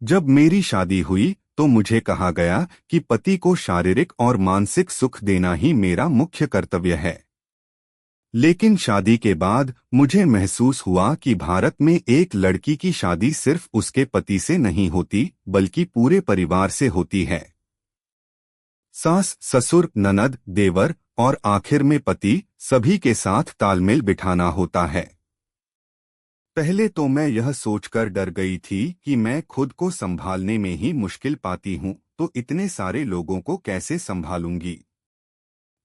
जब मेरी शादी हुई तो मुझे कहा गया कि पति को शारीरिक और मानसिक सुख देना ही मेरा मुख्य कर्तव्य है। लेकिन शादी के बाद मुझे महसूस हुआ कि भारत में एक लड़की की शादी सिर्फ उसके पति से नहीं होती बल्कि पूरे परिवार से होती है। सास, ससुर, ननद, देवर और आखिर में पति, सभी के साथ तालमेल बिठाना होता है। पहले तो मैं यह सोचकर डर गई थी कि मैं खुद को संभालने में ही मुश्किल पाती हूँ, तो इतने सारे लोगों को कैसे संभालूंगी।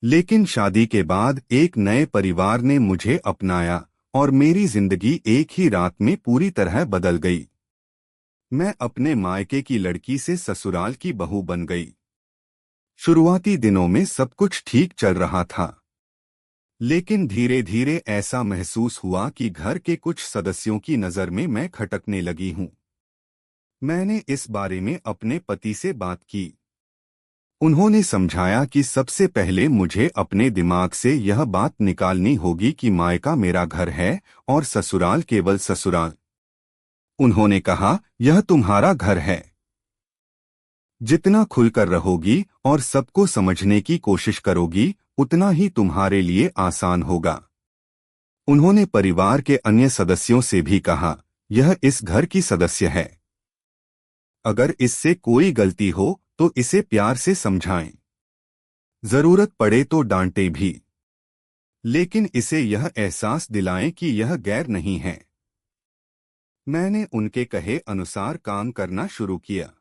लेकिन शादी के बाद एक नए परिवार ने मुझे अपनाया और मेरी जिंदगी एक ही रात में पूरी तरह बदल गई। मैं अपने मायके की लड़की से ससुराल की बहू बन गई। शुरुआती दिनों में सब कुछ ठीक चल रहा था, लेकिन धीरे धीरे ऐसा महसूस हुआ कि घर के कुछ सदस्यों की नज़र में मैं खटकने लगी हूँ। मैंने इस बारे में अपने पति से बात की। उन्होंने समझाया कि सबसे पहले मुझे अपने दिमाग से यह बात निकालनी होगी कि मायका मेरा घर है और ससुराल केवल ससुराल। उन्होंने कहा, यह तुम्हारा घर है। जितना खुलकर रहोगी और सबको समझने की कोशिश करोगी, उतना ही तुम्हारे लिए आसान होगा। उन्होंने परिवार के अन्य सदस्यों से भी कहा, यह इस घर की सदस्य है। अगर इससे कोई गलती हो तो इसे प्यार से समझाएं। जरूरत पड़े तो डांटें भी, लेकिन इसे यह एहसास दिलाएं कि यह गैर नहीं है। मैंने उनके कहे अनुसार काम करना शुरू किया।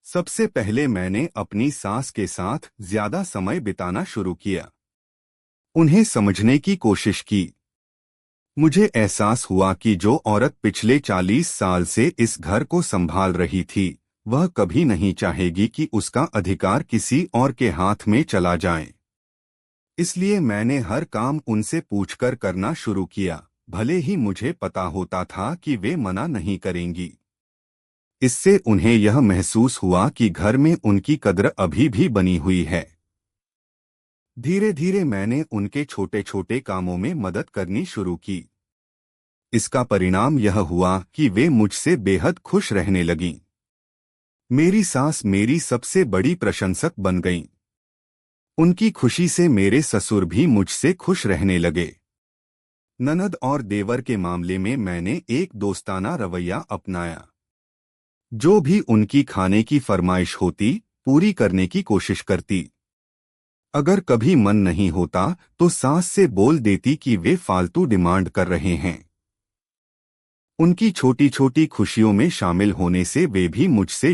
सबसे पहले मैंने अपनी सास के साथ ज्यादा समय बिताना शुरू किया। उन्हें समझने की कोशिश की। मुझे एहसास हुआ कि जो औरत पिछले 40 साल से इस घर को संभाल रही थी, वह कभी नहीं चाहेगी कि उसका अधिकार किसी और के हाथ में चला जाए। इसलिए मैंने हर काम उनसे पूछकर करना शुरू किया, भले ही मुझे पता होता था कि वे मना नहीं करेंगी। इससे उन्हें यह महसूस हुआ कि घर में उनकी कद्र अभी भी बनी हुई है। धीरे धीरे मैंने उनके छोटे छोटे कामों में मदद करनी शुरू की। इसका परिणाम यह हुआ कि वे मुझसे बेहद खुश रहने लगीं। मेरी सास मेरी सबसे बड़ी प्रशंसक बन गईं। उनकी खुशी से मेरे ससुर भी मुझसे खुश रहने लगे। ननद और देवर के मामले में मैंने एक दोस्ताना रवैया अपनाया। जो भी उनकी खाने की फरमाइश होती, पूरी करने की कोशिश करती। अगर कभी मन नहीं होता तो सास से बोल देती कि वे फालतू डिमांड कर रहे हैं। उनकी छोटी छोटी खुशियों में शामिल होने से वे भी मुझसे